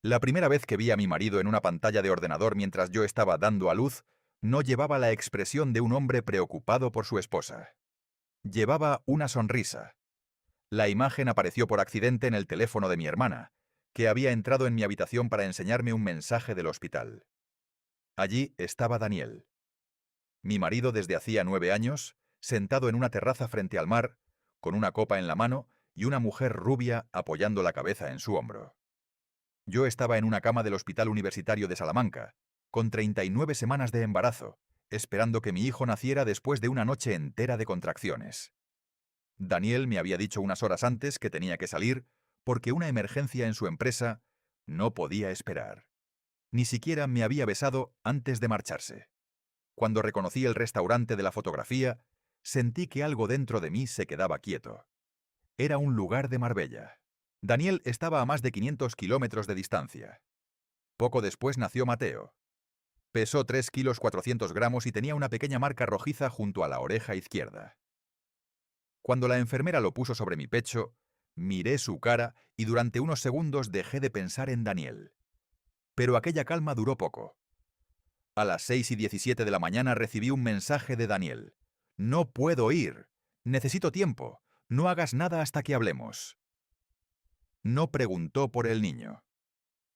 La primera vez que vi a mi marido en una pantalla de ordenador mientras yo estaba dando a luz, no llevaba la expresión de un hombre preocupado por su esposa. Llevaba una sonrisa. La imagen apareció por accidente en el teléfono de mi hermana, que había entrado en mi habitación para enseñarme un mensaje del hospital. Allí estaba Daniel, mi marido desde hacía 9 años, sentado en una terraza frente al mar, con una copa en la mano y una mujer rubia apoyando la cabeza en su hombro. Yo estaba en una cama del Hospital Universitario de Salamanca, con 39 semanas de embarazo, esperando que mi hijo naciera después de una noche entera de contracciones. Daniel me había dicho unas horas antes que tenía que salir porque una emergencia en su empresa no podía esperar. Ni siquiera me había besado antes de marcharse. Cuando reconocí el restaurante de la fotografía, sentí que algo dentro de mí se quedaba quieto. Era un lugar de Marbella. Daniel estaba a más de 500 kilómetros de distancia. Poco después nació Mateo. Pesó 3 kilos 400 gramos y tenía una pequeña marca rojiza junto a la oreja izquierda. Cuando la enfermera lo puso sobre mi pecho, miré su cara y durante unos segundos dejé de pensar en Daniel. Pero aquella calma duró poco. A las 6:17 de la mañana recibí un mensaje de Daniel. No puedo ir. Necesito tiempo. No hagas nada hasta que hablemos. No preguntó por el niño.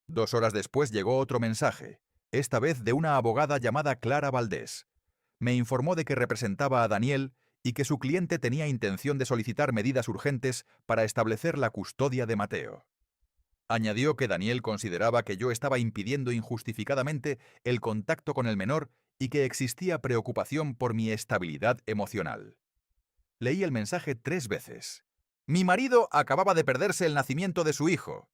2 horas después llegó otro mensaje, esta vez de una abogada llamada Clara Valdés. Me informó de que representaba a Daniel y que su cliente tenía intención de solicitar medidas urgentes para establecer la custodia de Mateo. Añadió que Daniel consideraba que yo estaba impidiendo injustificadamente el contacto con el menor y que existía preocupación por mi estabilidad emocional. Leí el mensaje 3 veces. Mi marido acababa de perderse el nacimiento de su hijo,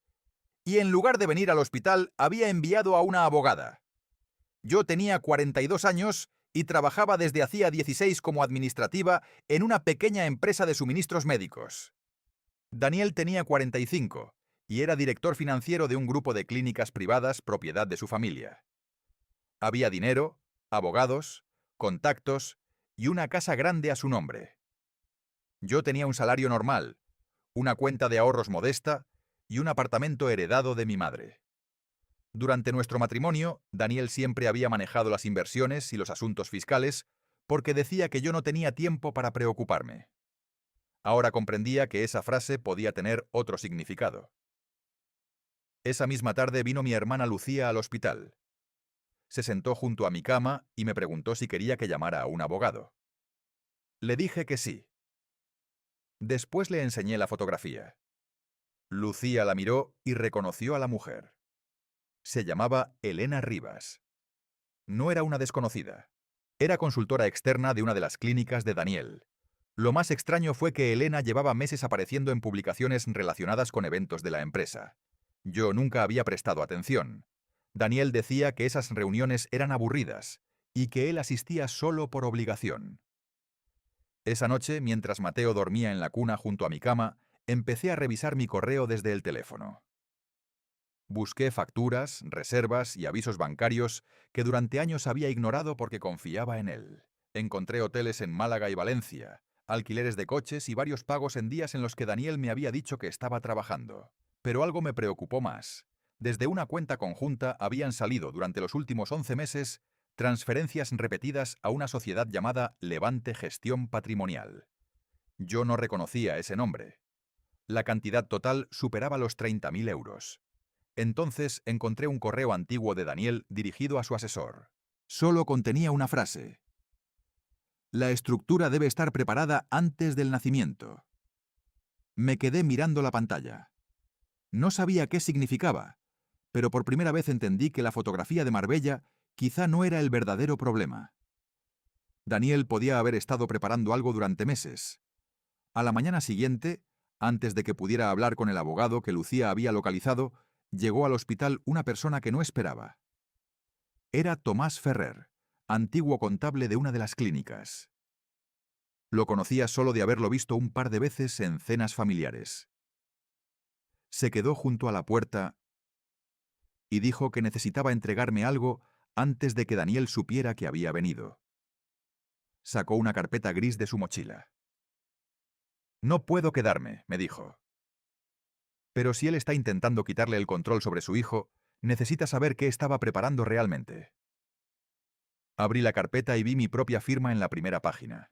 y en lugar de venir al hospital había enviado a una abogada. Yo tenía 42 años y trabajaba desde hacía 16 como administrativa en una pequeña empresa de suministros médicos. Daniel tenía 45 y era director financiero de un grupo de clínicas privadas propiedad de su familia. Había dinero, abogados, contactos y una casa grande a su nombre. Yo tenía un salario normal, una cuenta de ahorros modesta y un apartamento heredado de mi madre. Durante nuestro matrimonio, Daniel siempre había manejado las inversiones y los asuntos fiscales porque decía que yo no tenía tiempo para preocuparme. Ahora comprendía que esa frase podía tener otro significado. Esa misma tarde vino mi hermana Lucía al hospital. Se sentó junto a mi cama y me preguntó si quería que llamara a un abogado. Le dije que sí. Después le enseñé la fotografía. Lucía la miró y reconoció a la mujer. Se llamaba Elena Rivas. No era una desconocida. Era consultora externa de una de las clínicas de Daniel. Lo más extraño fue que Elena llevaba meses apareciendo en publicaciones relacionadas con eventos de la empresa. Yo nunca había prestado atención. Daniel decía que esas reuniones eran aburridas y que él asistía solo por obligación. Esa noche, mientras Mateo dormía en la cuna junto a mi cama, empecé a revisar mi correo desde el teléfono. Busqué facturas, reservas y avisos bancarios que durante años había ignorado porque confiaba en él. Encontré hoteles en Málaga y Valencia, alquileres de coches y varios pagos en días en los que Daniel me había dicho que estaba trabajando. Pero algo me preocupó más. Desde una cuenta conjunta habían salido durante los últimos 11 meses transferencias repetidas a una sociedad llamada Levante Gestión Patrimonial. Yo no reconocía ese nombre. La cantidad total superaba los 30.000 euros. Entonces encontré un correo antiguo de Daniel dirigido a su asesor. Solo contenía una frase. La estructura debe estar preparada antes del nacimiento. Me quedé mirando la pantalla. No sabía qué significaba, pero por primera vez entendí que la fotografía de Marbella quizá no era el verdadero problema. Daniel podía haber estado preparando algo durante meses. A la mañana siguiente, antes de que pudiera hablar con el abogado que Lucía había localizado, llegó al hospital una persona que no esperaba. Era Tomás Ferrer, antiguo contable de una de las clínicas. Lo conocía solo de haberlo visto un par de veces en cenas familiares. Se quedó junto a la puerta y dijo que necesitaba entregarme algo antes de que Daniel supiera que había venido. Sacó una carpeta gris de su mochila. No puedo quedarme, me dijo. Pero si él está intentando quitarle el control sobre su hijo, Necesita saber qué estaba preparando realmente. Abrí la carpeta y vi mi propia firma en la primera página.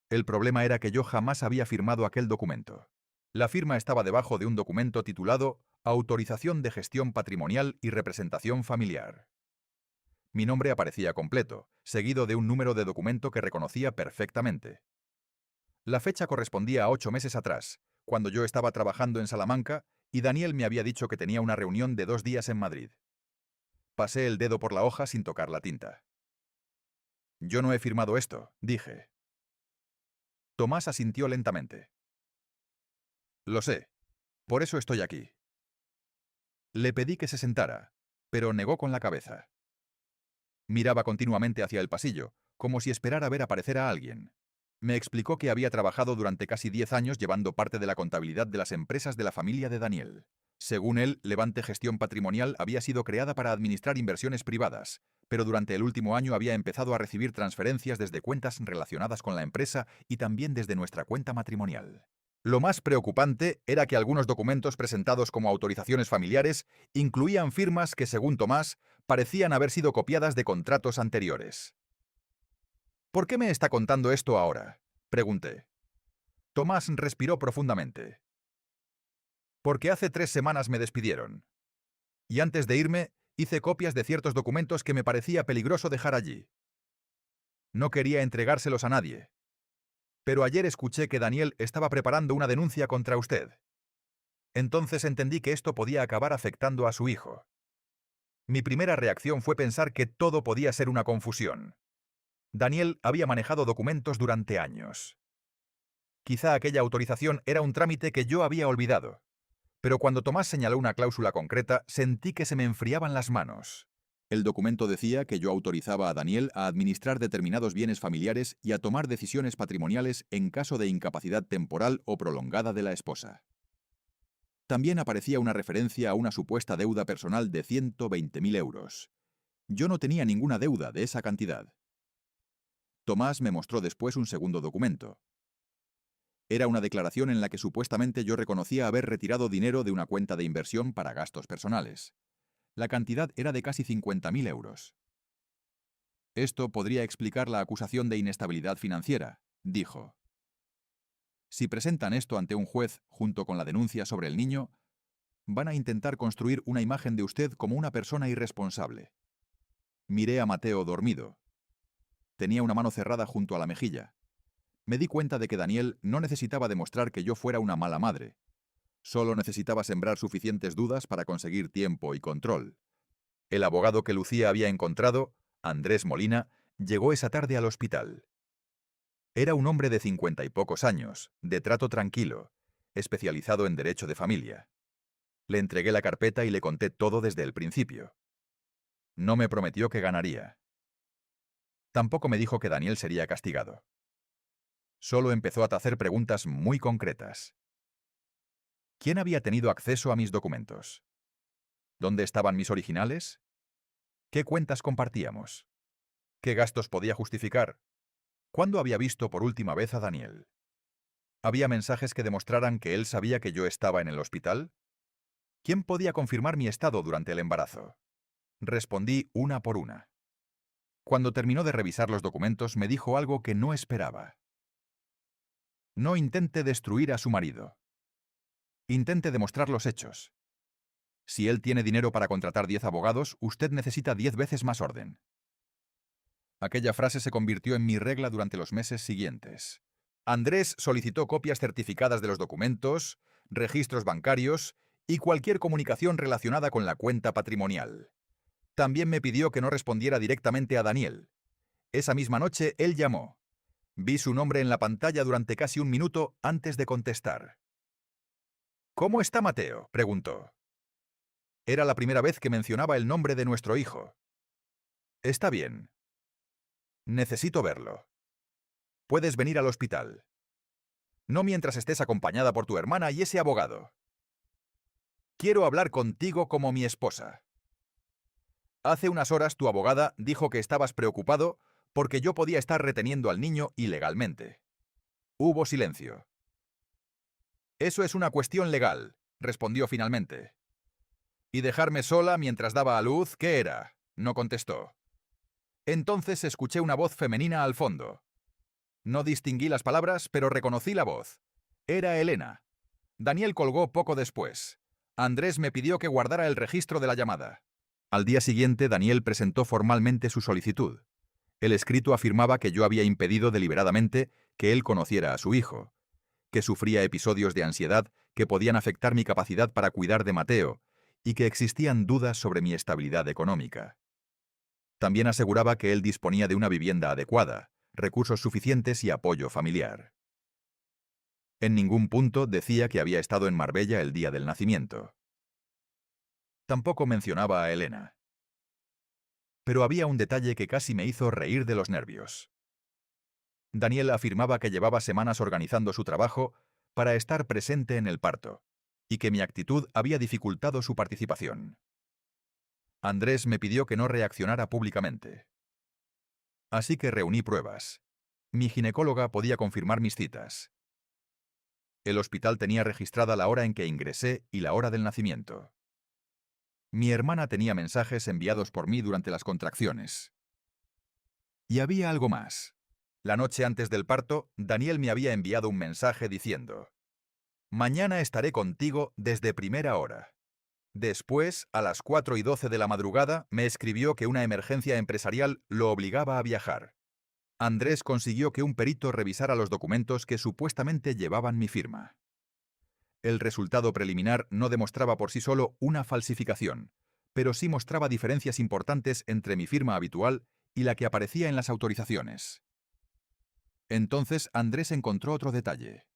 El problema era que yo jamás había firmado aquel documento. La firma estaba debajo de un documento titulado Autorización de Gestión Patrimonial y Representación Familiar. Mi nombre aparecía completo, seguido de un número de documento que reconocía perfectamente. La fecha correspondía a 8 meses atrás, cuando yo estaba trabajando en Salamanca y Daniel me había dicho que tenía una reunión de 2 días en Madrid. Pasé el dedo por la hoja sin tocar la tinta. Yo no he firmado esto, dije. Tomás asintió lentamente. Lo sé. Por eso estoy aquí. Le pedí que se sentara, pero negó con la cabeza. Miraba continuamente hacia el pasillo, como si esperara ver aparecer a alguien. Me explicó que había trabajado durante casi 10 años llevando parte de la contabilidad de las empresas de la familia de Daniel. Según él, Levante Gestión Patrimonial había sido creada para administrar inversiones privadas, pero durante el último año había empezado a recibir transferencias desde cuentas relacionadas con la empresa y también desde nuestra cuenta matrimonial. Lo más preocupante era que algunos documentos presentados como autorizaciones familiares incluían firmas que, según Tomás, parecían haber sido copiadas de contratos anteriores. ¿Por qué me está contando esto ahora?, pregunté. Tomás respiró profundamente. Porque hace 3 semanas me despidieron. Y antes de irme, hice copias de ciertos documentos que me parecía peligroso dejar allí. No quería entregárselos a nadie. Pero ayer escuché que Daniel estaba preparando una denuncia contra usted. Entonces entendí que esto podía acabar afectando a su hijo. Mi primera reacción fue pensar que todo podía ser una confusión. Daniel había manejado documentos durante años. Quizá aquella autorización era un trámite que yo había olvidado. Pero cuando Tomás señaló una cláusula concreta, sentí que se me enfriaban las manos. El documento decía que yo autorizaba a Daniel a administrar determinados bienes familiares y a tomar decisiones patrimoniales en caso de incapacidad temporal o prolongada de la esposa. También aparecía una referencia a una supuesta deuda personal de 120.000 euros. Yo no tenía ninguna deuda de esa cantidad. Tomás me mostró después un segundo documento. Era una declaración en la que supuestamente yo reconocía haber retirado dinero de una cuenta de inversión para gastos personales. La cantidad era de casi 50.000 euros. Esto podría explicar la acusación de inestabilidad financiera, dijo. Si presentan esto ante un juez junto con la denuncia sobre el niño, van a intentar construir una imagen de usted como una persona irresponsable. Miré a Mateo dormido. Tenía una mano cerrada junto a la mejilla. Me di cuenta de que Daniel no necesitaba demostrar que yo fuera una mala madre. Solo necesitaba sembrar suficientes dudas para conseguir tiempo y control. El abogado que Lucía había encontrado, Andrés Molina, llegó esa tarde al hospital. Era un hombre de 50 y pocos años, de trato tranquilo, especializado en derecho de familia. Le entregué la carpeta y le conté todo desde el principio. No me prometió que ganaría. Tampoco me dijo que Daniel sería castigado. Solo empezó a hacer preguntas muy concretas. ¿Quién había tenido acceso a mis documentos? ¿Dónde estaban mis originales? ¿Qué cuentas compartíamos? ¿Qué gastos podía justificar? ¿Cuándo había visto por última vez a Daniel? ¿Había mensajes que demostraran que él sabía que yo estaba en el hospital? ¿Quién podía confirmar mi estado durante el embarazo? Respondí una por una. Cuando terminó de revisar los documentos, me dijo algo que no esperaba. No intente destruir a su marido. Intente demostrar los hechos. Si él tiene dinero para contratar 10 abogados, usted necesita 10 veces más orden. Aquella frase se convirtió en mi regla durante los meses siguientes. Andrés solicitó copias certificadas de los documentos, registros bancarios y cualquier comunicación relacionada con la cuenta patrimonial. También me pidió que no respondiera directamente a Daniel. Esa misma noche él llamó. Vi su nombre en la pantalla durante casi un minuto antes de contestar. ¿Cómo está Mateo?, preguntó. Era la primera vez que mencionaba el nombre de nuestro hijo. Está bien. Necesito verlo. Puedes venir al hospital. No mientras estés acompañada por tu hermana y ese abogado. Quiero hablar contigo como mi esposa. Hace unas horas tu abogada dijo que estabas preocupado porque yo podía estar reteniendo al niño ilegalmente. Hubo silencio. Eso es una cuestión legal, respondió finalmente. ¿Y dejarme sola mientras daba a luz? ¿Qué era? No contestó. Entonces escuché una voz femenina al fondo. No distinguí las palabras, pero reconocí la voz. Era Elena. Daniel colgó poco después. Andrés me pidió que guardara el registro de la llamada. Al día siguiente, Daniel presentó formalmente su solicitud. El escrito afirmaba que yo había impedido deliberadamente que él conociera a su hijo, que sufría episodios de ansiedad que podían afectar mi capacidad para cuidar de Mateo y que existían dudas sobre mi estabilidad económica. También aseguraba que él disponía de una vivienda adecuada, recursos suficientes y apoyo familiar. En ningún punto decía que había estado en Marbella el día del nacimiento. Tampoco mencionaba a Elena. Pero había un detalle que casi me hizo reír de los nervios. Daniel afirmaba que llevaba semanas organizando su trabajo para estar presente en el parto, y que mi actitud había dificultado su participación. Andrés me pidió que no reaccionara públicamente. Así que reuní pruebas. Mi ginecóloga podía confirmar mis citas. El hospital tenía registrada la hora en que ingresé y la hora del nacimiento. Mi hermana tenía mensajes enviados por mí durante las contracciones. Y había algo más. La noche antes del parto, Daniel me había enviado un mensaje diciendo: «Mañana estaré contigo desde primera hora». Después, a las 4:12 de la madrugada, me escribió que una emergencia empresarial lo obligaba a viajar. Andrés consiguió que un perito revisara los documentos que supuestamente llevaban mi firma. El resultado preliminar no demostraba por sí solo una falsificación, pero sí mostraba diferencias importantes entre mi firma habitual y la que aparecía en las autorizaciones. Entonces Andrés encontró otro detalle.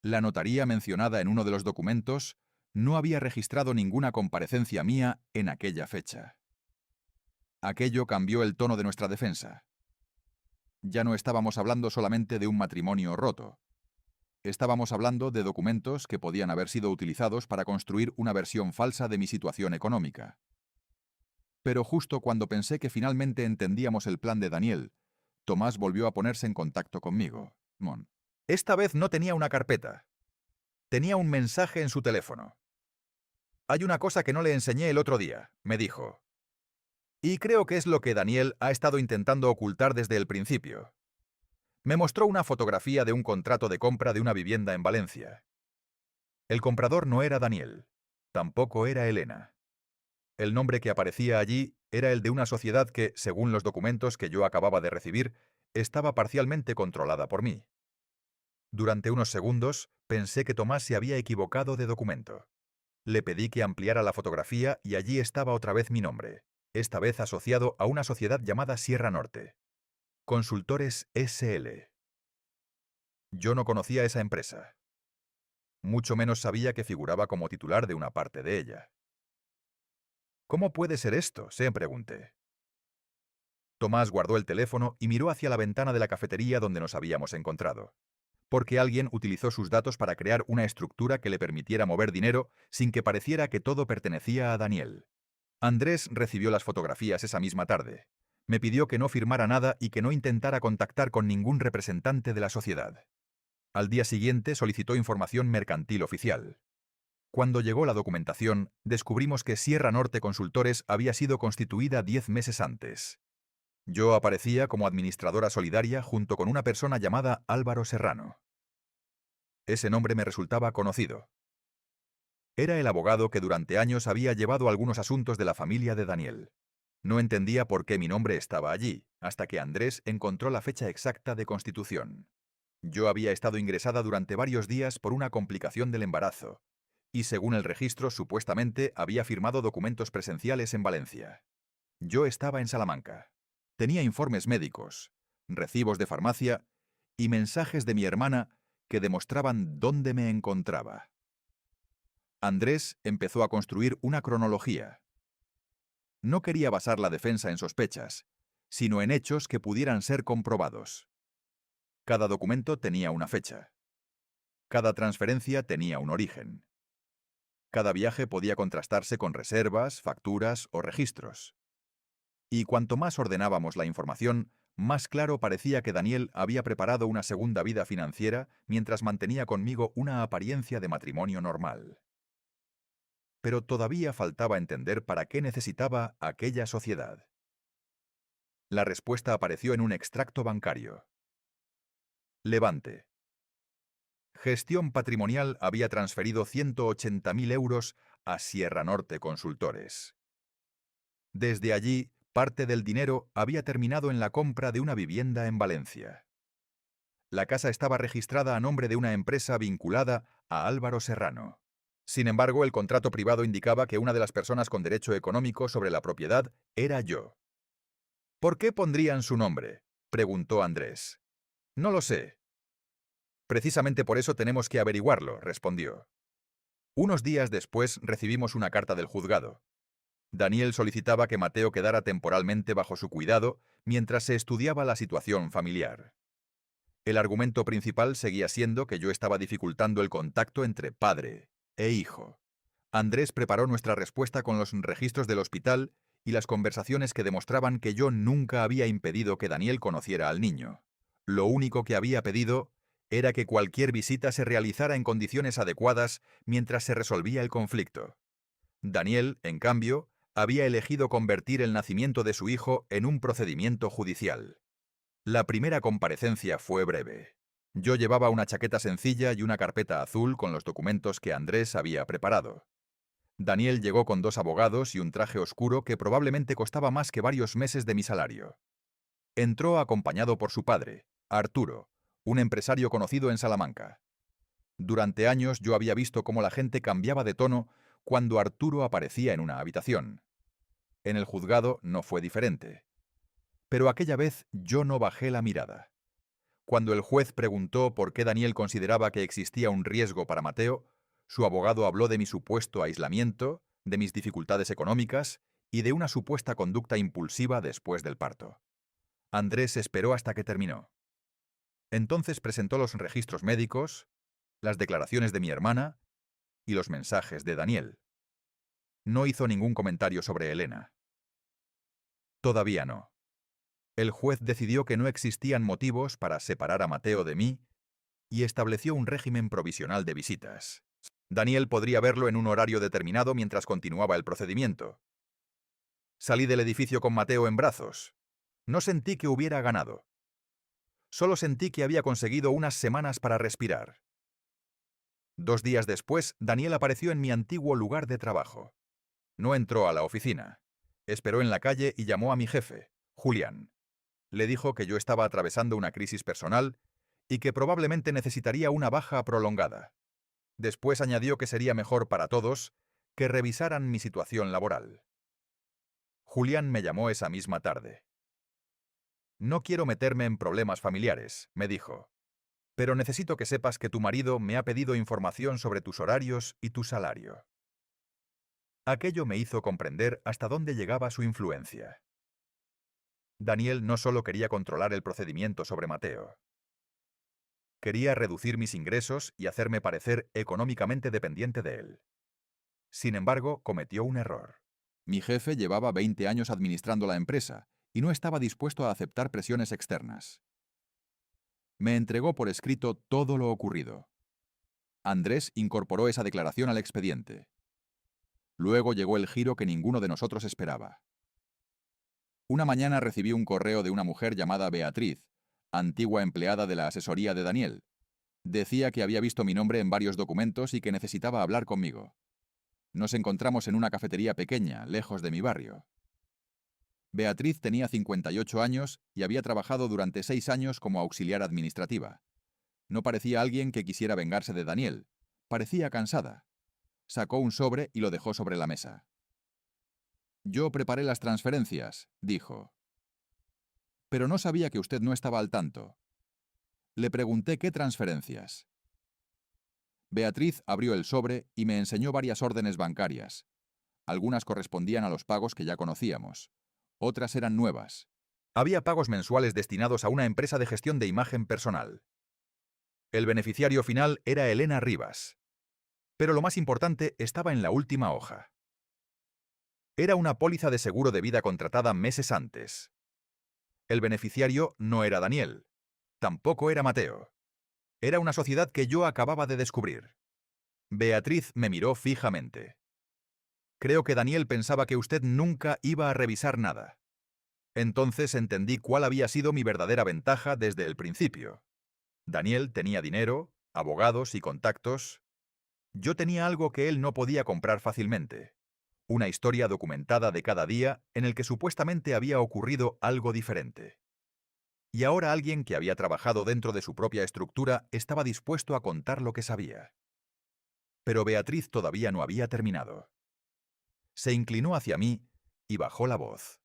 La notaría mencionada en uno de los documentos no había registrado ninguna comparecencia mía en aquella fecha. Aquello cambió el tono de nuestra defensa. Ya no estábamos hablando solamente de un matrimonio roto. Estábamos hablando de documentos que podían haber sido utilizados para construir una versión falsa de mi situación económica. Pero justo cuando pensé que finalmente entendíamos el plan de Daniel, Tomás volvió a ponerse en contacto conmigo. Esta vez no tenía una carpeta. Tenía un mensaje en su teléfono. «Hay una cosa que no le enseñé el otro día», me dijo. Y creo que es lo que Daniel ha estado intentando ocultar desde el principio. Me mostró una fotografía de un contrato de compra de una vivienda en Valencia. El comprador no era Daniel. Tampoco era Elena. El nombre que aparecía allí era el de una sociedad que, según los documentos que yo acababa de recibir, estaba parcialmente controlada por mí. Durante unos segundos pensé que Tomás se había equivocado de documento. Le pedí que ampliara la fotografía y allí estaba otra vez mi nombre, esta vez asociado a una sociedad llamada Sierra Norte. Consultores SL. Yo no conocía esa empresa. Mucho menos sabía que figuraba como titular de una parte de ella. ¿Cómo puede ser esto?, se pregunté. Tomás guardó el teléfono y miró hacia la ventana de la cafetería donde nos habíamos encontrado. Porque alguien utilizó sus datos para crear una estructura que le permitiera mover dinero sin que pareciera que todo pertenecía a Daniel. Andrés recibió las fotografías esa misma tarde. Me pidió que no firmara nada y que no intentara contactar con ningún representante de la sociedad. Al día siguiente solicitó información mercantil oficial. Cuando llegó la documentación, descubrimos que Sierra Norte Consultores había sido constituida 10 meses antes. Yo aparecía como administradora solidaria junto con una persona llamada Álvaro Serrano. Ese nombre me resultaba conocido. Era el abogado que durante años había llevado algunos asuntos de la familia de Daniel. No entendía por qué mi nombre estaba allí, hasta que Andrés encontró la fecha exacta de constitución. Yo había estado ingresada durante varios días por una complicación del embarazo, y según el registro supuestamente había firmado documentos presenciales en Valencia. Yo estaba en Salamanca. Tenía informes médicos, recibos de farmacia y mensajes de mi hermana que demostraban dónde me encontraba. Andrés empezó a construir una cronología. No quería basar la defensa en sospechas, sino en hechos que pudieran ser comprobados. Cada documento tenía una fecha. Cada transferencia tenía un origen. Cada viaje podía contrastarse con reservas, facturas o registros. Y cuanto más ordenábamos la información, más claro parecía que Daniel había preparado una segunda vida financiera mientras mantenía conmigo una apariencia de matrimonio normal. pero todavía faltaba entender para qué necesitaba aquella sociedad. La respuesta apareció en un extracto bancario. Levante. Gestión Patrimonial había transferido 180.000 euros a Sierra Norte Consultores. Desde allí, parte del dinero había terminado en la compra de una vivienda en Valencia. La casa estaba registrada a nombre de una empresa vinculada a Álvaro Serrano. Sin embargo, el contrato privado indicaba que una de las personas con derecho económico sobre la propiedad era yo. ¿Por qué pondrían su nombre?, preguntó Andrés. No lo sé. Precisamente por eso tenemos que averiguarlo, respondió. Unos días después recibimos una carta del juzgado. Daniel solicitaba que Mateo quedara temporalmente bajo su cuidado mientras se estudiaba la situación familiar. El argumento principal seguía siendo que yo estaba dificultando el contacto entre padre e hijo. Andrés preparó nuestra respuesta con los registros del hospital y las conversaciones que demostraban que yo nunca había impedido que Daniel conociera al niño. Lo único que había pedido era que cualquier visita se realizara en condiciones adecuadas mientras se resolvía el conflicto. Daniel, en cambio, había elegido convertir el nacimiento de su hijo en un procedimiento judicial. La primera comparecencia fue breve. Yo llevaba una chaqueta sencilla y una carpeta azul con los documentos que Andrés había preparado. Daniel llegó con 2 abogados y un traje oscuro que probablemente costaba más que varios meses de mi salario. Entró acompañado por su padre, Arturo, un empresario conocido en Salamanca. Durante años yo había visto cómo la gente cambiaba de tono cuando Arturo aparecía en una habitación. En el juzgado no fue diferente. Pero aquella vez yo no bajé la mirada. Cuando el juez preguntó por qué Daniel consideraba que existía un riesgo para Mateo, su abogado habló de mi supuesto aislamiento, de mis dificultades económicas y de una supuesta conducta impulsiva después del parto. Andrés esperó hasta que terminó. Entonces presentó los registros médicos, las declaraciones de mi hermana y los mensajes de Daniel. No hizo ningún comentario sobre Elena. Todavía no. El juez decidió que no existían motivos para separar a Mateo de mí y estableció un régimen provisional de visitas. Daniel podría verlo en un horario determinado mientras continuaba el procedimiento. Salí del edificio con Mateo en brazos. No sentí que hubiera ganado. Solo sentí que había conseguido unas semanas para respirar. 2 días después, Daniel apareció en mi antiguo lugar de trabajo. No entró a la oficina. Esperó en la calle y llamó a mi jefe, Julián. Le dijo que yo estaba atravesando una crisis personal y que probablemente necesitaría una baja prolongada. Después añadió que sería mejor para todos que revisaran mi situación laboral. Julián me llamó esa misma tarde. No quiero meterme en problemas familiares, me dijo, pero necesito que sepas que tu marido me ha pedido información sobre tus horarios y tu salario. Aquello me hizo comprender hasta dónde llegaba su influencia. Daniel no solo quería controlar el procedimiento sobre Mateo. Quería reducir mis ingresos y hacerme parecer económicamente dependiente de él. Sin embargo, cometió un error. Mi jefe llevaba 20 años administrando la empresa y no estaba dispuesto a aceptar presiones externas. Me entregó por escrito todo lo ocurrido. Andrés incorporó esa declaración al expediente. Luego llegó el giro que ninguno de nosotros esperaba. Una mañana recibí un correo de una mujer llamada Beatriz, antigua empleada de la asesoría de Daniel. Decía que había visto mi nombre en varios documentos y que necesitaba hablar conmigo. Nos encontramos en una cafetería pequeña, lejos de mi barrio. Beatriz tenía 58 años y había trabajado durante 6 años como auxiliar administrativa. No parecía alguien que quisiera vengarse de Daniel. Parecía cansada. Sacó un sobre y lo dejó sobre la mesa. Yo preparé las transferencias, dijo. Pero no sabía que usted no estaba al tanto. Le pregunté qué transferencias. Beatriz abrió el sobre y me enseñó varias órdenes bancarias. Algunas correspondían a los pagos que ya conocíamos. Otras eran nuevas. Había pagos mensuales destinados a una empresa de gestión de imagen personal. El beneficiario final era Elena Rivas. Pero lo más importante estaba en la última hoja. Era una póliza de seguro de vida contratada meses antes. El beneficiario no era Daniel. Tampoco era Mateo. Era una sociedad que yo acababa de descubrir. Beatriz me miró fijamente. Creo que Daniel pensaba que usted nunca iba a revisar nada. Entonces entendí cuál había sido mi verdadera ventaja desde el principio. Daniel tenía dinero, abogados y contactos. Yo tenía algo que él no podía comprar fácilmente. Una historia documentada de cada día en el que supuestamente había ocurrido algo diferente. Y ahora alguien que había trabajado dentro de su propia estructura estaba dispuesto a contar lo que sabía. Pero Beatriz todavía no había terminado. Se inclinó hacia mí y bajó la voz.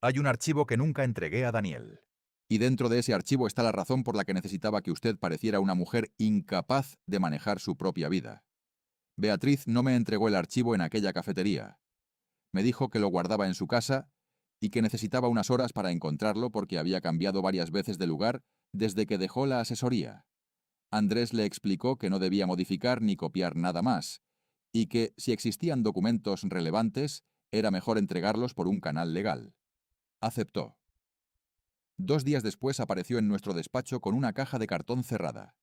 Hay un archivo que nunca entregué a Daniel. Y dentro de ese archivo está la razón por la que necesitaba que usted pareciera una mujer incapaz de manejar su propia vida. Beatriz no me entregó el archivo en aquella cafetería. Me dijo que lo guardaba en su casa y que necesitaba unas horas para encontrarlo porque había cambiado varias veces de lugar desde que dejó la asesoría. Andrés le explicó que no debía modificar ni copiar nada más, y que, si existían documentos relevantes, era mejor entregarlos por un canal legal. Aceptó. 2 días después apareció en nuestro despacho con una caja de cartón cerrada.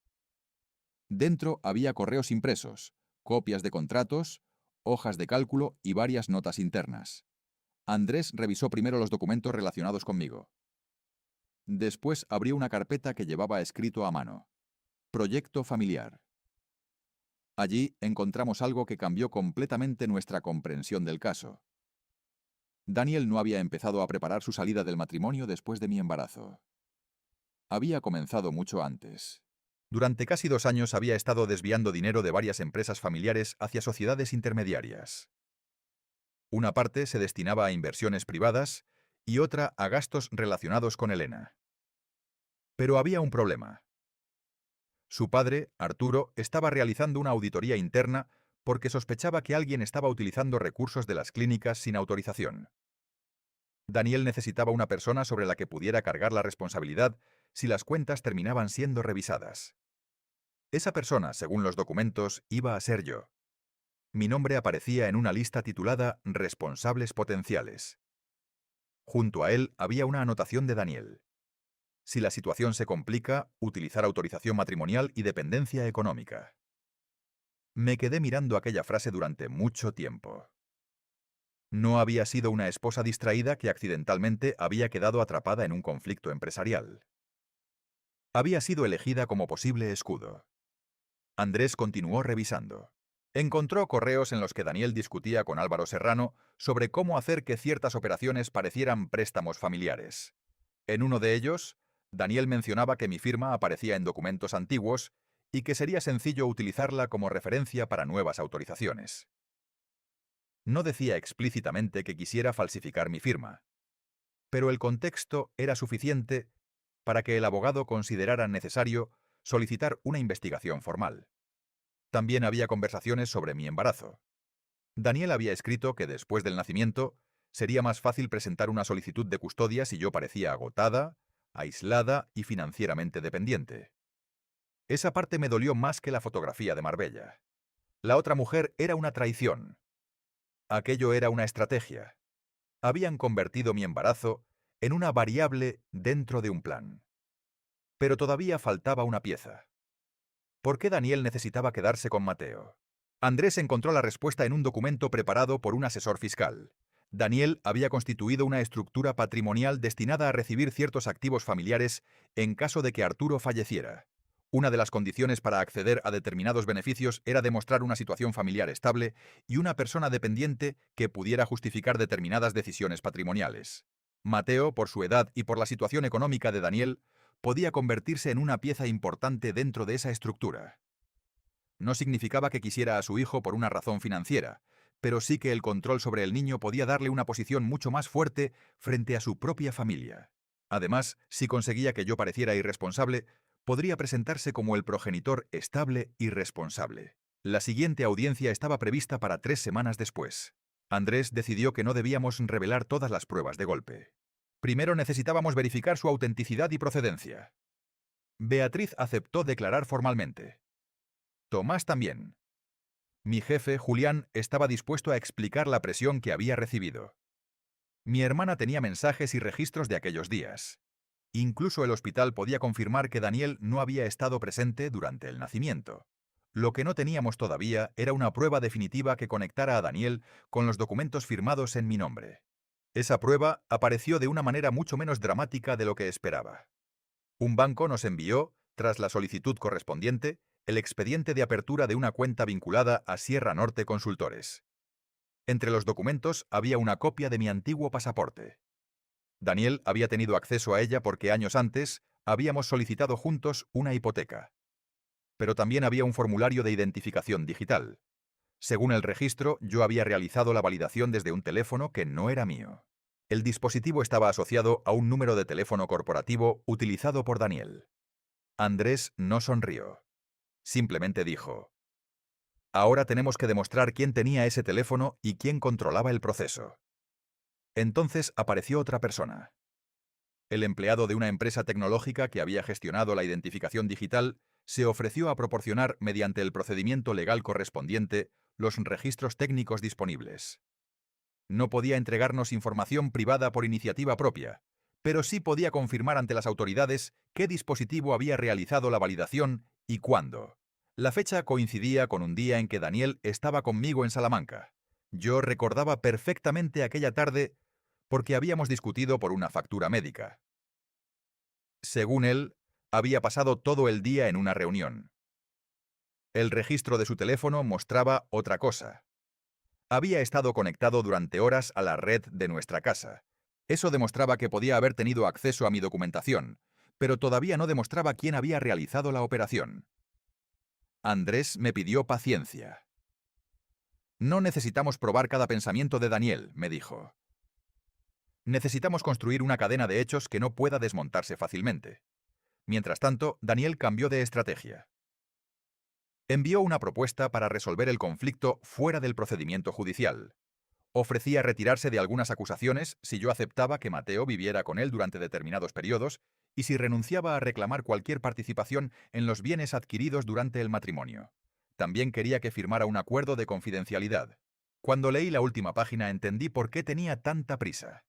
Dentro había correos impresos, copias de contratos, hojas de cálculo y varias notas internas. Andrés revisó primero los documentos relacionados conmigo. Después abrió una carpeta que llevaba escrito a mano. Proyecto familiar. Allí encontramos algo que cambió completamente nuestra comprensión del caso. Daniel no había empezado a preparar su salida del matrimonio después de mi embarazo. Había comenzado mucho antes. Durante casi 2 años había estado desviando dinero de varias empresas familiares hacia sociedades intermediarias. Una parte se destinaba a inversiones privadas y otra a gastos relacionados con Elena. Pero había un problema. Su padre, Arturo, estaba realizando una auditoría interna porque sospechaba que alguien estaba utilizando recursos de las clínicas sin autorización. Daniel necesitaba una persona sobre la que pudiera cargar la responsabilidad si las cuentas terminaban siendo revisadas. Esa persona, según los documentos, iba a ser yo. Mi nombre aparecía en una lista titulada Responsables potenciales. Junto a él había una anotación de Daniel. Si la situación se complica, utilizar autorización matrimonial y dependencia económica. Me quedé mirando aquella frase durante mucho tiempo. No había sido una esposa distraída que accidentalmente había quedado atrapada en un conflicto empresarial. Había sido elegida como posible escudo. Andrés continuó revisando. Encontró correos en los que Daniel discutía con Álvaro Serrano sobre cómo hacer que ciertas operaciones parecieran préstamos familiares. En uno de ellos, Daniel mencionaba que mi firma aparecía en documentos antiguos y que sería sencillo utilizarla como referencia para nuevas autorizaciones. No decía explícitamente que quisiera falsificar mi firma, pero el contexto era suficiente para que el abogado considerara necesario solicitar una investigación formal. También había conversaciones sobre mi embarazo. Daniel había escrito que después del nacimiento sería más fácil presentar una solicitud de custodia si yo parecía agotada, aislada y financieramente dependiente. Esa parte me dolió más que la fotografía de Marbella. La otra mujer era una traición. Aquello era una estrategia. Habían convertido mi embarazo en una variable dentro de un plan. Pero todavía faltaba una pieza. ¿Por qué Daniel necesitaba quedarse con Mateo? Andrés encontró la respuesta en un documento preparado por un asesor fiscal. Daniel había constituido una estructura patrimonial destinada a recibir ciertos activos familiares en caso de que Arturo falleciera. Una de las condiciones para acceder a determinados beneficios era demostrar una situación familiar estable y una persona dependiente que pudiera justificar determinadas decisiones patrimoniales. Mateo, por su edad y por la situación económica de Daniel, podía convertirse en una pieza importante dentro de esa estructura. No significaba que quisiera a su hijo por una razón financiera, pero sí que el control sobre el niño podía darle una posición mucho más fuerte frente a su propia familia. Además, si conseguía que yo pareciera irresponsable, podría presentarse como el progenitor estable y responsable. La siguiente audiencia estaba prevista para 3 semanas después. Andrés decidió que no debíamos revelar todas las pruebas de golpe. Primero necesitábamos verificar su autenticidad y procedencia. Beatriz aceptó declarar formalmente. Tomás también. Mi jefe, Julián, estaba dispuesto a explicar la presión que había recibido. Mi hermana tenía mensajes y registros de aquellos días. Incluso el hospital podía confirmar que Daniel no había estado presente durante el nacimiento. Lo que no teníamos todavía era una prueba definitiva que conectara a Daniel con los documentos firmados en mi nombre. Esa prueba apareció de una manera mucho menos dramática de lo que esperaba. Un banco nos envió, tras la solicitud correspondiente, el expediente de apertura de una cuenta vinculada a Sierra Norte Consultores. Entre los documentos había una copia de mi antiguo pasaporte. Daniel había tenido acceso a ella porque años antes habíamos solicitado juntos una hipoteca. Pero también había un formulario de identificación digital. Según el registro, yo había realizado la validación desde un teléfono que no era mío. El dispositivo estaba asociado a un número de teléfono corporativo utilizado por Daniel. Andrés no sonrió. Simplemente dijo: «Ahora tenemos que demostrar quién tenía ese teléfono y quién controlaba el proceso». Entonces apareció otra persona. El empleado de una empresa tecnológica que había gestionado la identificación digital se ofreció a proporcionar, mediante el procedimiento legal correspondiente, los registros técnicos disponibles. No podía entregarnos información privada por iniciativa propia, pero sí podía confirmar ante las autoridades qué dispositivo había realizado la validación y cuándo. La fecha coincidía con un día en que Daniel estaba conmigo en Salamanca. Yo recordaba perfectamente aquella tarde porque habíamos discutido por una factura médica. Según él, había pasado todo el día en una reunión. El registro de su teléfono mostraba otra cosa. Había estado conectado durante horas a la red de nuestra casa. Eso demostraba que podía haber tenido acceso a mi documentación, pero todavía no demostraba quién había realizado la operación. Andrés me pidió paciencia. «No necesitamos probar cada pensamiento de Daniel», me dijo. «Necesitamos construir una cadena de hechos que no pueda desmontarse fácilmente». Mientras tanto, Daniel cambió de estrategia. Envió una propuesta para resolver el conflicto fuera del procedimiento judicial. Ofrecía retirarse de algunas acusaciones si yo aceptaba que Mateo viviera con él durante determinados periodos y si renunciaba a reclamar cualquier participación en los bienes adquiridos durante el matrimonio. También quería que firmara un acuerdo de confidencialidad. Cuando leí la última página entendí por qué tenía tanta prisa.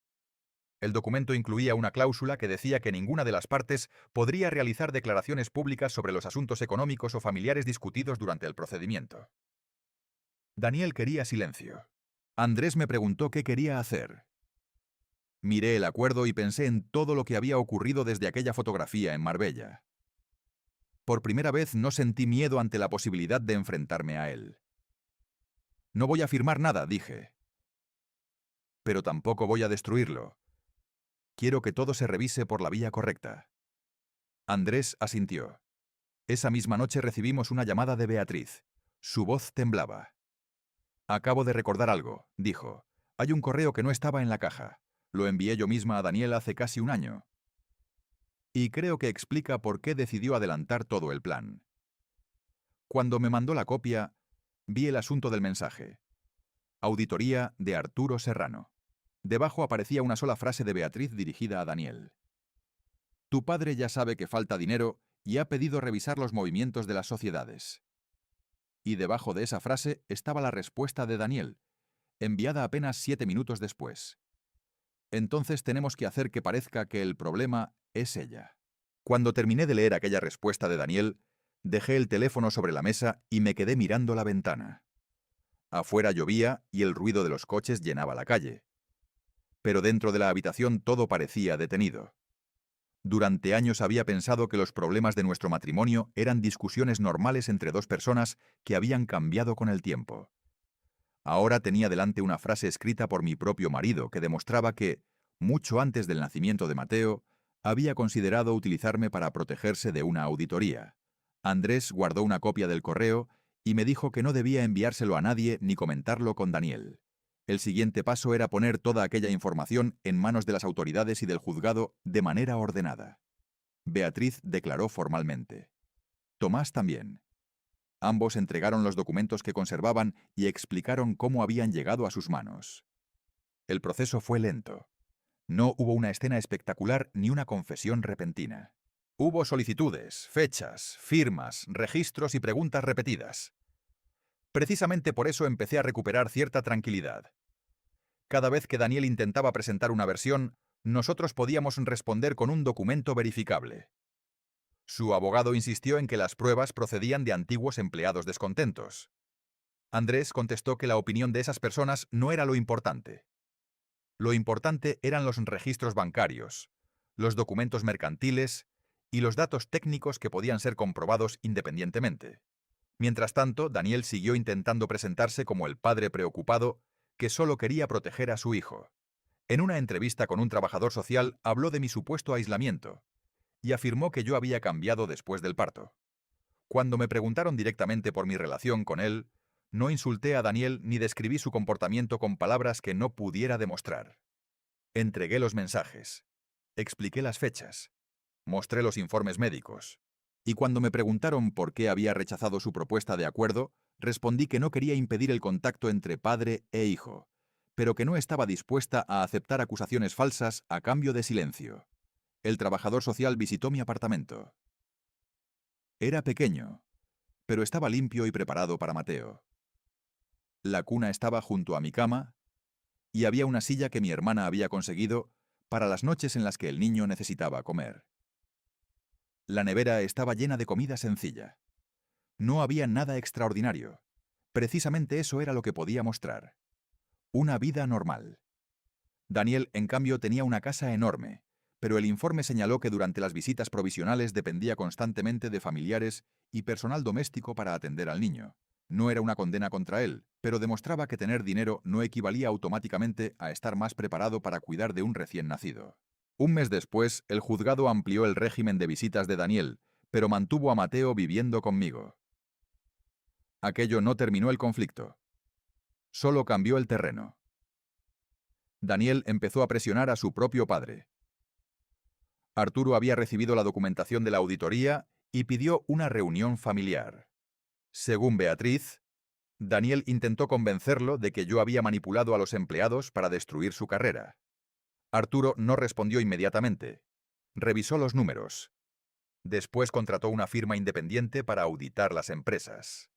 El documento incluía una cláusula que decía que ninguna de las partes podría realizar declaraciones públicas sobre los asuntos económicos o familiares discutidos durante el procedimiento. Daniel quería silencio. Andrés me preguntó qué quería hacer. Miré el acuerdo y pensé en todo lo que había ocurrido desde aquella fotografía en Marbella. Por primera vez no sentí miedo ante la posibilidad de enfrentarme a él. «No voy a firmar nada», dije. «Pero tampoco voy a destruirlo. Quiero que todo se revise por la vía correcta». Andrés asintió. Esa misma noche recibimos una llamada de Beatriz. Su voz temblaba. «Acabo de recordar algo», dijo. «Hay un correo que no estaba en la caja. Lo envié yo misma a Daniel hace casi un año. Y creo que explica por qué decidió adelantar todo el plan». Cuando me mandó la copia, vi el asunto del mensaje. Auditoría de Arturo Serrano. Debajo aparecía una sola frase de Beatriz dirigida a Daniel. «Tu padre ya sabe que falta dinero y ha pedido revisar los movimientos de las sociedades». Y debajo de esa frase estaba la respuesta de Daniel, enviada apenas 7 minutos después. «Entonces tenemos que hacer que parezca que el problema es ella». Cuando terminé de leer aquella respuesta de Daniel, dejé el teléfono sobre la mesa y me quedé mirando la ventana. Afuera llovía y el ruido de los coches llenaba la calle. Pero dentro de la habitación todo parecía detenido. Durante años había pensado que los problemas de nuestro matrimonio eran discusiones normales entre dos personas que habían cambiado con el tiempo. Ahora tenía delante una frase escrita por mi propio marido que demostraba que, mucho antes del nacimiento de Mateo, había considerado utilizarme para protegerse de una auditoría. Andrés guardó una copia del correo y me dijo que no debía enviárselo a nadie ni comentarlo con Daniel. El siguiente paso era poner toda aquella información en manos de las autoridades y del juzgado de manera ordenada. Beatriz declaró formalmente. Tomás también. Ambos entregaron los documentos que conservaban y explicaron cómo habían llegado a sus manos. El proceso fue lento. No hubo una escena espectacular ni una confesión repentina. Hubo solicitudes, fechas, firmas, registros y preguntas repetidas. Precisamente por eso empecé a recuperar cierta tranquilidad. Cada vez que Daniel intentaba presentar una versión, nosotros podíamos responder con un documento verificable. Su abogado insistió en que las pruebas procedían de antiguos empleados descontentos. Andrés contestó que la opinión de esas personas no era lo importante. Lo importante eran los registros bancarios, los documentos mercantiles y los datos técnicos que podían ser comprobados independientemente. Mientras tanto, Daniel siguió intentando presentarse como el padre preocupado que solo quería proteger a su hijo. En una entrevista con un trabajador social habló de mi supuesto aislamiento y afirmó que yo había cambiado después del parto. Cuando me preguntaron directamente por mi relación con él, no insulté a Daniel ni describí su comportamiento con palabras que no pudiera demostrar. Entregué los mensajes, expliqué las fechas, mostré los informes médicos. Y cuando me preguntaron por qué había rechazado su propuesta de acuerdo, respondí que no quería impedir el contacto entre padre e hijo, pero que no estaba dispuesta a aceptar acusaciones falsas a cambio de silencio. El trabajador social visitó mi apartamento. Era pequeño, pero estaba limpio y preparado para Mateo. La cuna estaba junto a mi cama y había una silla que mi hermana había conseguido para las noches en las que el niño necesitaba comer. La nevera estaba llena de comida sencilla. No había nada extraordinario. Precisamente eso era lo que podía mostrar. Una vida normal. Daniel, en cambio, tenía una casa enorme, pero el informe señaló que durante las visitas provisionales dependía constantemente de familiares y personal doméstico para atender al niño. No era una condena contra él, pero demostraba que tener dinero no equivalía automáticamente a estar más preparado para cuidar de un recién nacido. Un mes después, el juzgado amplió el régimen de visitas de Daniel, pero mantuvo a Mateo viviendo conmigo. Aquello no terminó el conflicto. Solo cambió el terreno. Daniel empezó a presionar a su propio padre. Arturo había recibido la documentación de la auditoría y pidió una reunión familiar. Según Beatriz, Daniel intentó convencerlo de que yo había manipulado a los empleados para destruir su carrera. Arturo no respondió inmediatamente. Revisó los números. Después contrató una firma independiente para auditar las empresas.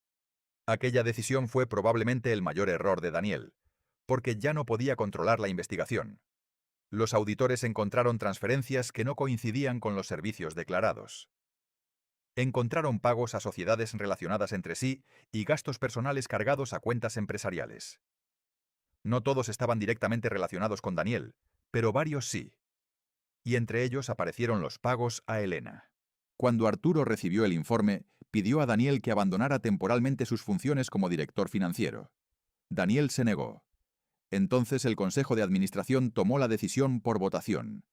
Aquella decisión fue probablemente el mayor error de Daniel, porque ya no podía controlar la investigación. Los auditores encontraron transferencias que no coincidían con los servicios declarados. Encontraron pagos a sociedades relacionadas entre sí y gastos personales cargados a cuentas empresariales. No todos estaban directamente relacionados con Daniel, pero varios sí. Y entre ellos aparecieron los pagos a Elena. Cuando Arturo recibió el informe, pidió a Daniel que abandonara temporalmente sus funciones como director financiero. Daniel se negó. Entonces el Consejo de Administración tomó la decisión por votación.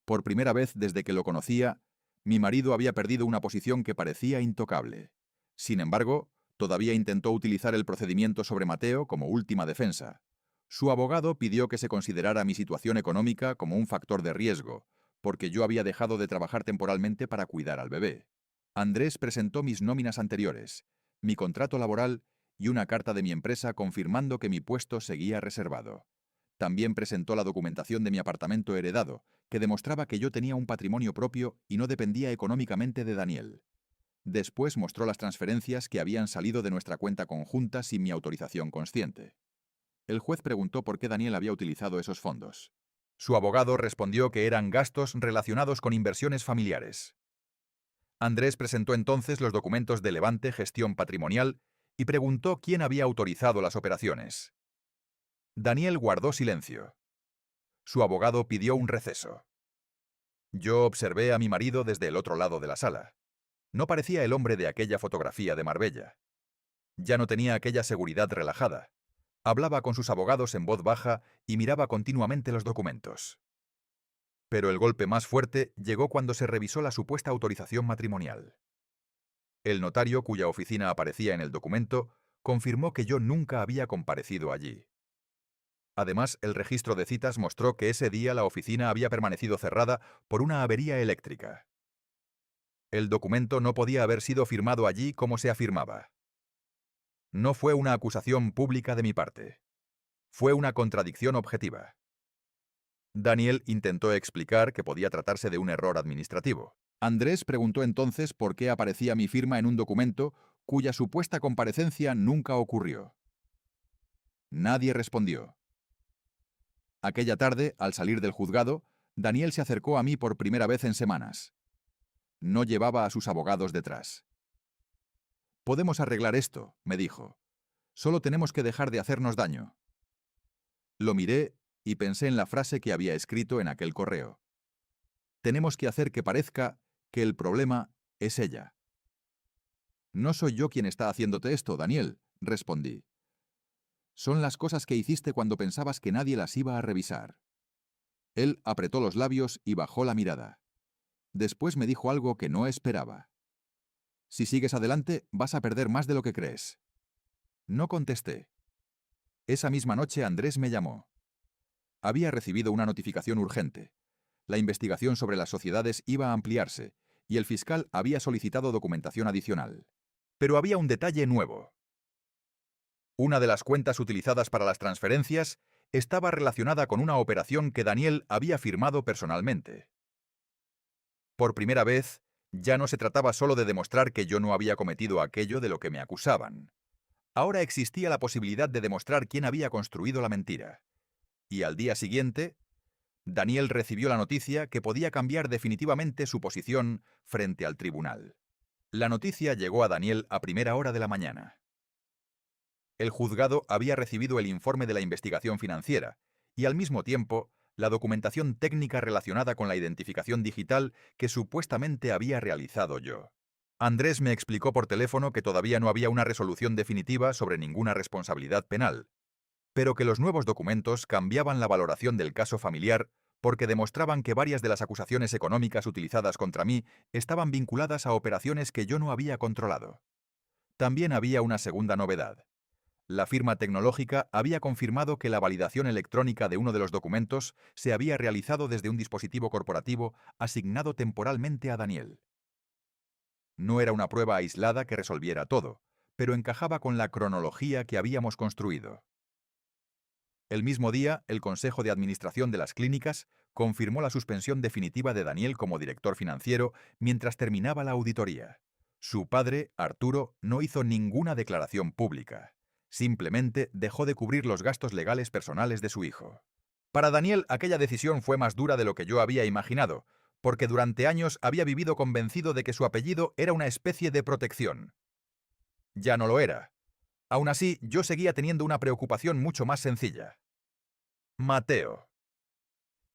Por primera vez desde que lo conocía, mi marido había perdido una posición que parecía intocable. Sin embargo, todavía intentó utilizar el procedimiento sobre Mateo como última defensa. Su abogado pidió que se considerara mi situación económica como un factor de riesgo, porque yo había dejado de trabajar temporalmente para cuidar al bebé. Andrés presentó mis nóminas anteriores, mi contrato laboral y una carta de mi empresa confirmando que mi puesto seguía reservado. También presentó la documentación de mi apartamento heredado, que demostraba que yo tenía un patrimonio propio y no dependía económicamente de Daniel. Después mostró las transferencias que habían salido de nuestra cuenta conjunta sin mi autorización consciente. El juez preguntó por qué Daniel había utilizado esos fondos. Su abogado respondió que eran gastos relacionados con inversiones familiares. Andrés presentó entonces los documentos de Levante Gestión Patrimonial y preguntó quién había autorizado las operaciones. Daniel guardó silencio. Su abogado pidió un receso. Yo observé a mi marido desde el otro lado de la sala. No parecía el hombre de aquella fotografía de Marbella. Ya no tenía aquella seguridad relajada. Hablaba con sus abogados en voz baja y miraba continuamente los documentos. Pero el golpe más fuerte llegó cuando se revisó la supuesta autorización matrimonial. El notario, cuya oficina aparecía en el documento, confirmó que yo nunca había comparecido allí. Además, el registro de citas mostró que ese día la oficina había permanecido cerrada por una avería eléctrica. El documento no podía haber sido firmado allí como se afirmaba. No fue una acusación pública de mi parte. Fue una contradicción objetiva. Daniel intentó explicar que podía tratarse de un error administrativo. Andrés preguntó entonces por qué aparecía mi firma en un documento cuya supuesta comparecencia nunca ocurrió. Nadie respondió. Aquella tarde, al salir del juzgado, Daniel se acercó a mí por primera vez en semanas. no llevaba a sus abogados detrás. «Podemos arreglar esto», me dijo. «Solo tenemos que dejar de hacernos daño». Lo miré y pensé en la frase que había escrito en aquel correo. Tenemos que hacer que parezca que el problema es ella. «No soy yo quien está haciéndote esto, Daniel», respondí. «Son las cosas que hiciste cuando pensabas que nadie las iba a revisar». Él apretó los labios y bajó la mirada. Después me dijo algo que no esperaba. «Si sigues adelante, vas a perder más de lo que crees». No contesté. Esa misma noche Andrés me llamó. Había recibido una notificación urgente. La investigación sobre las sociedades iba a ampliarse, y el fiscal había solicitado documentación adicional. Pero había un detalle nuevo. Una de las cuentas utilizadas para las transferencias estaba relacionada con una operación que Daniel había firmado personalmente. Por primera vez, ya no se trataba solo de demostrar que yo no había cometido aquello de lo que me acusaban. Ahora existía la posibilidad de demostrar quién había construido la mentira. Y al día siguiente, Daniel recibió la noticia que podía cambiar definitivamente su posición frente al tribunal. La noticia llegó a Daniel a primera hora de la mañana. El juzgado había recibido el informe de la investigación financiera y, al mismo tiempo, la documentación técnica relacionada con la identificación digital que supuestamente había realizado yo. Andrés me explicó por teléfono que todavía no había una resolución definitiva sobre ninguna responsabilidad penal, pero que los nuevos documentos cambiaban la valoración del caso familiar porque demostraban que varias de las acusaciones económicas utilizadas contra mí estaban vinculadas a operaciones que yo no había controlado. También había una segunda novedad. La firma tecnológica había confirmado que la validación electrónica de uno de los documentos se había realizado desde un dispositivo corporativo asignado temporalmente a Daniel. No era una prueba aislada que resolviera todo, pero encajaba con la cronología que habíamos construido. El mismo día, el Consejo de Administración de las Clínicas confirmó la suspensión definitiva de Daniel como director financiero mientras terminaba la auditoría. Su padre, Arturo, no hizo ninguna declaración pública. Simplemente dejó de cubrir los gastos legales personales de su hijo. Para Daniel, aquella decisión fue más dura de lo que yo había imaginado, porque durante años había vivido convencido de que su apellido era una especie de protección. Ya no lo era. Aún así, yo seguía teniendo una preocupación mucho más sencilla. Mateo.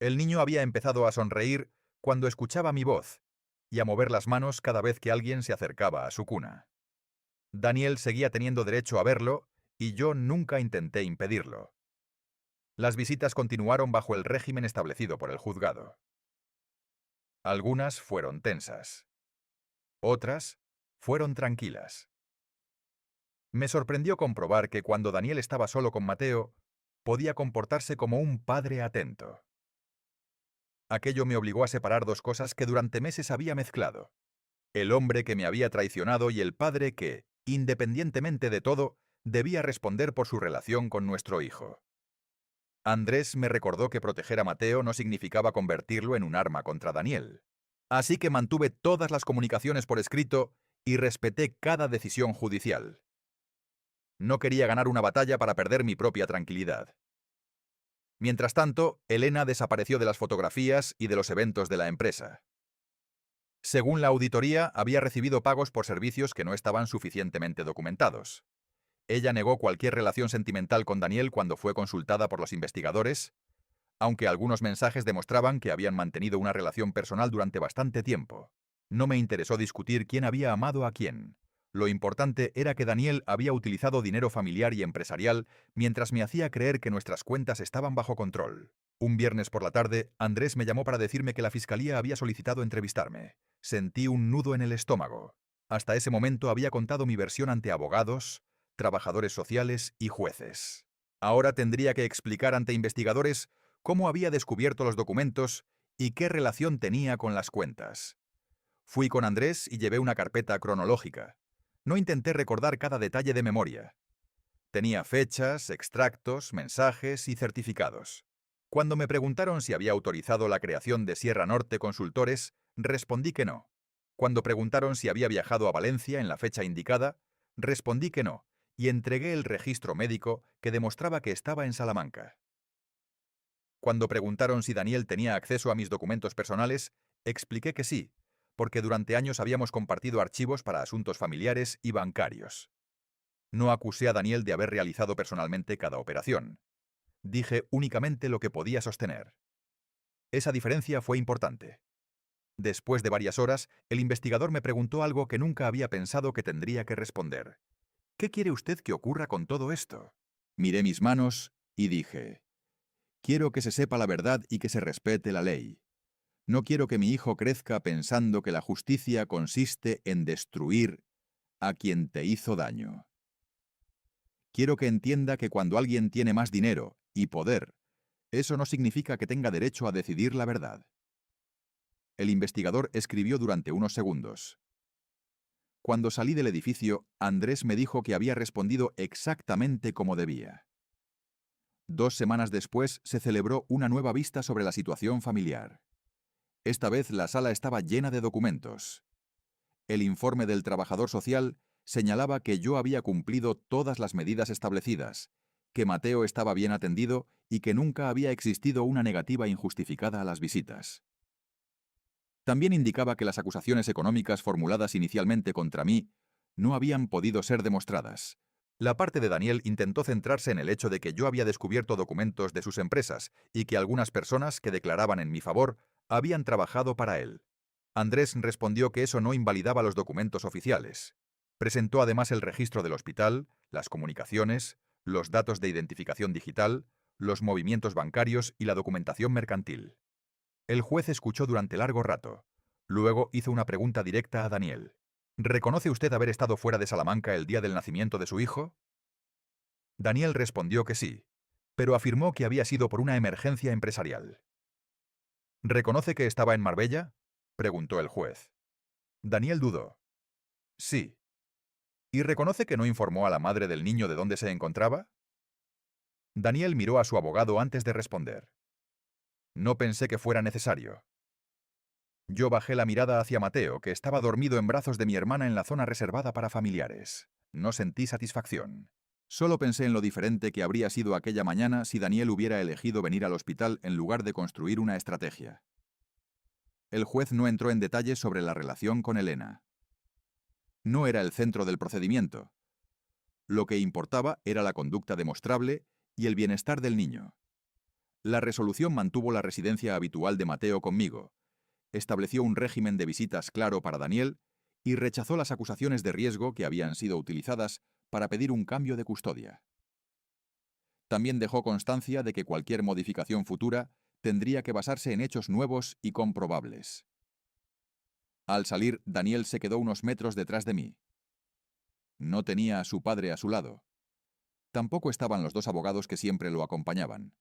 El niño había empezado a sonreír cuando escuchaba mi voz y a mover las manos cada vez que alguien se acercaba a su cuna. Daniel seguía teniendo derecho a verlo y yo nunca intenté impedirlo. Las visitas continuaron bajo el régimen establecido por el juzgado. Algunas fueron tensas. Otras fueron tranquilas. Me sorprendió comprobar que cuando Daniel estaba solo con Mateo, podía comportarse como un padre atento. Aquello me obligó a separar dos cosas que durante meses había mezclado: el hombre que me había traicionado y el padre que, independientemente de todo, debía responder por su relación con nuestro hijo. Andrés me recordó que proteger a Mateo no significaba convertirlo en un arma contra Daniel. Así que mantuve todas las comunicaciones por escrito y respeté cada decisión judicial. No quería ganar una batalla para perder mi propia tranquilidad. Mientras tanto, Elena desapareció de las fotografías y de los eventos de la empresa. Según la auditoría, había recibido pagos por servicios que no estaban suficientemente documentados. Ella negó cualquier relación sentimental con Daniel cuando fue consultada por los investigadores, aunque algunos mensajes demostraban que habían mantenido una relación personal durante bastante tiempo. No me interesó discutir quién había amado a quién. Lo importante era que Daniel había utilizado dinero familiar y empresarial mientras me hacía creer que nuestras cuentas estaban bajo control. Un viernes por la tarde, Andrés me llamó para decirme que la fiscalía había solicitado entrevistarme. Sentí un nudo en el estómago. Hasta ese momento había contado mi versión ante abogados, trabajadores sociales y jueces. Ahora tendría que explicar ante investigadores cómo había descubierto los documentos y qué relación tenía con las cuentas. Fui con Andrés y llevé una carpeta cronológica. No intenté recordar cada detalle de memoria. Tenía fechas, extractos, mensajes y certificados. Cuando me preguntaron si había autorizado la creación de Sierra Norte Consultores, respondí que no. Cuando preguntaron si había viajado a Valencia en la fecha indicada, respondí que no, y entregué el registro médico que demostraba que estaba en Salamanca. Cuando preguntaron si Daniel tenía acceso a mis documentos personales, expliqué que sí, porque durante años habíamos compartido archivos para asuntos familiares y bancarios. No acusé a Daniel de haber realizado personalmente cada operación. Dije únicamente lo que podía sostener. Esa diferencia fue importante. Después de varias horas, el investigador me preguntó algo que nunca había pensado que tendría que responder. ¿Qué quiere usted que ocurra con todo esto? Miré mis manos y dije, quiero que se sepa la verdad y que se respete la ley. No quiero que mi hijo crezca pensando que la justicia consiste en destruir a quien te hizo daño. Quiero que entienda que cuando alguien tiene más dinero y poder, eso no significa que tenga derecho a decidir la verdad. El investigador escribió durante unos segundos. Cuando salí del edificio, Andrés me dijo que había respondido exactamente como debía. 2 semanas después se celebró una nueva vista sobre la situación familiar. Esta vez la sala estaba llena de documentos. El informe del trabajador social señalaba que yo había cumplido todas las medidas establecidas, que Mateo estaba bien atendido y que nunca había existido una negativa injustificada a las visitas. También indicaba que las acusaciones económicas formuladas inicialmente contra mí no habían podido ser demostradas. La parte de Daniel intentó centrarse en el hecho de que yo había descubierto documentos de sus empresas y que algunas personas que declaraban en mi favor habían trabajado para él. Andrés respondió que eso no invalidaba los documentos oficiales. Presentó además el registro del hospital, las comunicaciones, los datos de identificación digital, los movimientos bancarios y la documentación mercantil. El juez escuchó durante largo rato. Luego hizo una pregunta directa a Daniel. ¿Reconoce usted haber estado fuera de Salamanca el día del nacimiento de su hijo? Daniel respondió que sí, pero afirmó que había sido por una emergencia empresarial. ¿Reconoce que estaba en Marbella?, preguntó el juez. Daniel dudó. Sí. ¿Y reconoce que no informó a la madre del niño de dónde se encontraba? Daniel miró a su abogado antes de responder. No pensé que fuera necesario. Yo bajé la mirada hacia Mateo, que estaba dormido en brazos de mi hermana en la zona reservada para familiares. No sentí satisfacción. Solo pensé en lo diferente que habría sido aquella mañana si Daniel hubiera elegido venir al hospital en lugar de construir una estrategia. El juez no entró en detalles sobre la relación con Elena. No era el centro del procedimiento. Lo que importaba era la conducta demostrable y el bienestar del niño. La resolución mantuvo la residencia habitual de Mateo conmigo, estableció un régimen de visitas claro para Daniel y rechazó las acusaciones de riesgo que habían sido utilizadas para pedir un cambio de custodia. También dejó constancia de que cualquier modificación futura tendría que basarse en hechos nuevos y comprobables. Al salir, Daniel se quedó unos metros detrás de mí. No tenía a su padre a su lado. Tampoco estaban los 2 abogados que siempre lo acompañaban.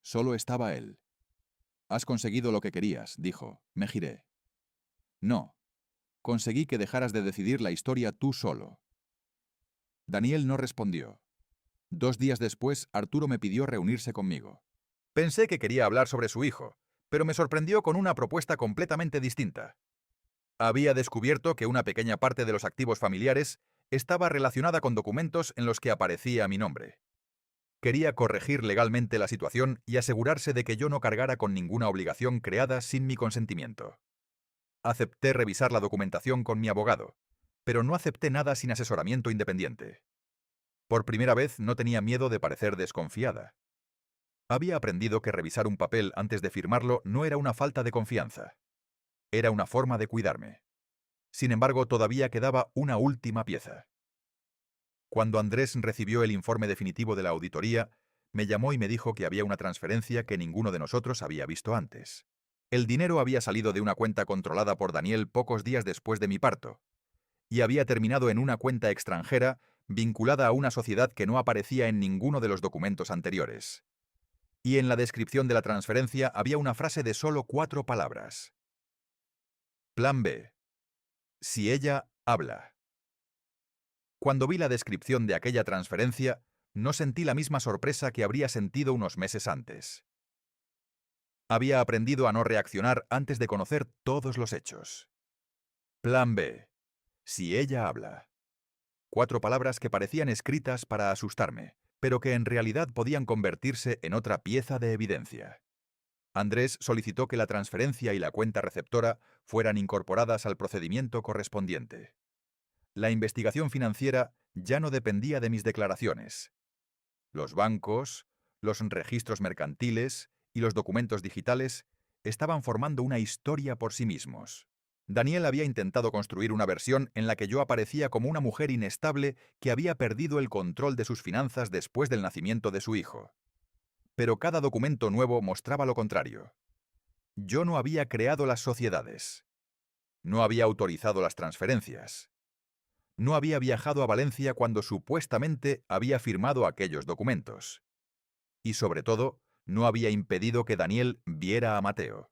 Solo estaba él. «Has conseguido lo que querías», dijo. Me giré. «No. Conseguí que dejaras de decidir la historia tú solo». Daniel no respondió. 2 días después, Arturo me pidió reunirse conmigo. Pensé que quería hablar sobre su hijo, pero me sorprendió con una propuesta completamente distinta. Había descubierto que una pequeña parte de los activos familiares estaba relacionada con documentos en los que aparecía mi nombre. Quería corregir legalmente la situación y asegurarse de que yo no cargara con ninguna obligación creada sin mi consentimiento. Acepté revisar la documentación con mi abogado, pero no acepté nada sin asesoramiento independiente. Por primera vez no tenía miedo de parecer desconfiada. Había aprendido que revisar un papel antes de firmarlo no era una falta de confianza. Era una forma de cuidarme. Sin embargo, todavía quedaba una última pieza. Cuando Andrés recibió el informe definitivo de la auditoría, me llamó y me dijo que había una transferencia que ninguno de nosotros había visto antes. El dinero había salido de una cuenta controlada por Daniel pocos días después de mi parto, y había terminado en una cuenta extranjera vinculada a una sociedad que no aparecía en ninguno de los documentos anteriores. Y en la descripción de la transferencia había una frase de solo 4 palabras. Plan B. Si ella habla. Cuando vi la descripción de aquella transferencia, no sentí la misma sorpresa que habría sentido unos meses antes. Había aprendido a no reaccionar antes de conocer todos los hechos. Plan B. Si ella habla. 4 palabras que parecían escritas para asustarme, pero que en realidad podían convertirse en otra pieza de evidencia. Andrés solicitó que la transferencia y la cuenta receptora fueran incorporadas al procedimiento correspondiente. La investigación financiera ya no dependía de mis declaraciones. Los bancos, los registros mercantiles y los documentos digitales estaban formando una historia por sí mismos. Daniel había intentado construir una versión en la que yo aparecía como una mujer inestable que había perdido el control de sus finanzas después del nacimiento de su hijo. Pero cada documento nuevo mostraba lo contrario. Yo no había creado las sociedades. No había autorizado las transferencias. No había viajado a Valencia cuando supuestamente había firmado aquellos documentos. Y sobre todo, no había impedido que Daniel viera a Mateo.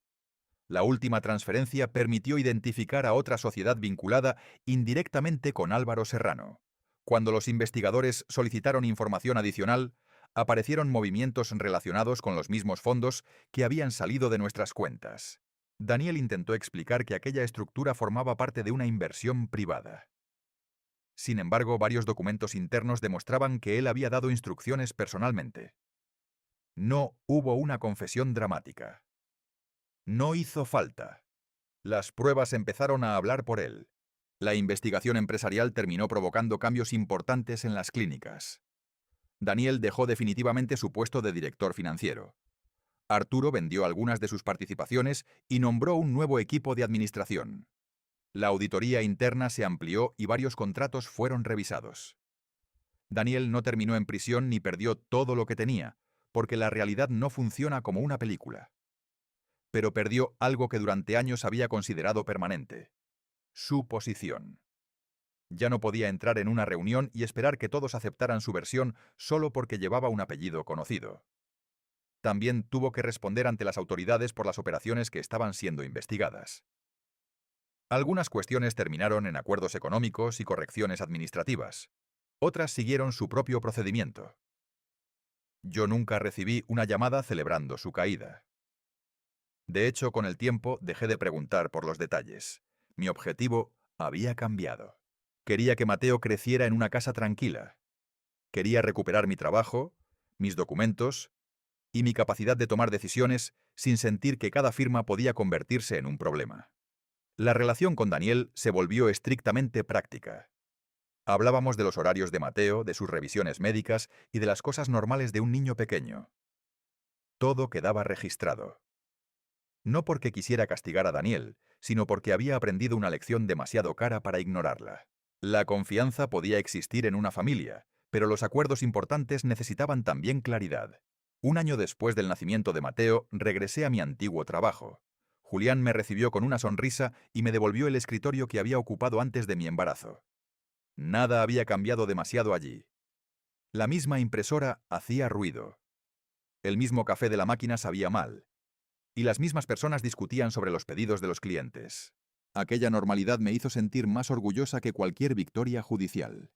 La última transferencia permitió identificar a otra sociedad vinculada indirectamente con Álvaro Serrano. Cuando los investigadores solicitaron información adicional, aparecieron movimientos relacionados con los mismos fondos que habían salido de nuestras cuentas. Daniel intentó explicar que aquella estructura formaba parte de una inversión privada. Sin embargo, varios documentos internos demostraban que él había dado instrucciones personalmente. No hubo una confesión dramática. No hizo falta. Las pruebas empezaron a hablar por él. La investigación empresarial terminó provocando cambios importantes en las clínicas. Daniel dejó definitivamente su puesto de director financiero. Arturo vendió algunas de sus participaciones y nombró un nuevo equipo de administración. La auditoría interna se amplió y varios contratos fueron revisados. Daniel no terminó en prisión ni perdió todo lo que tenía, porque la realidad no funciona como una película. Pero perdió algo que durante años había considerado permanente: su posición. Ya no podía entrar en una reunión y esperar que todos aceptaran su versión solo porque llevaba un apellido conocido. También tuvo que responder ante las autoridades por las operaciones que estaban siendo investigadas. Algunas cuestiones terminaron en acuerdos económicos y correcciones administrativas. Otras siguieron su propio procedimiento. Yo nunca recibí una llamada celebrando su caída. De hecho, con el tiempo dejé de preguntar por los detalles. Mi objetivo había cambiado. Quería que Mateo creciera en una casa tranquila. Quería recuperar mi trabajo, mis documentos y mi capacidad de tomar decisiones sin sentir que cada firma podía convertirse en un problema. La relación con Daniel se volvió estrictamente práctica. Hablábamos de los horarios de Mateo, de sus revisiones médicas y de las cosas normales de un niño pequeño. Todo quedaba registrado. No porque quisiera castigar a Daniel, sino porque había aprendido una lección demasiado cara para ignorarla. La confianza podía existir en una familia, pero los acuerdos importantes necesitaban también claridad. Un año después del nacimiento de Mateo, regresé a mi antiguo trabajo. Julián me recibió con una sonrisa y me devolvió el escritorio que había ocupado antes de mi embarazo. Nada había cambiado demasiado allí. La misma impresora hacía ruido. El mismo café de la máquina sabía mal. Y las mismas personas discutían sobre los pedidos de los clientes. Aquella normalidad me hizo sentir más orgullosa que cualquier victoria judicial.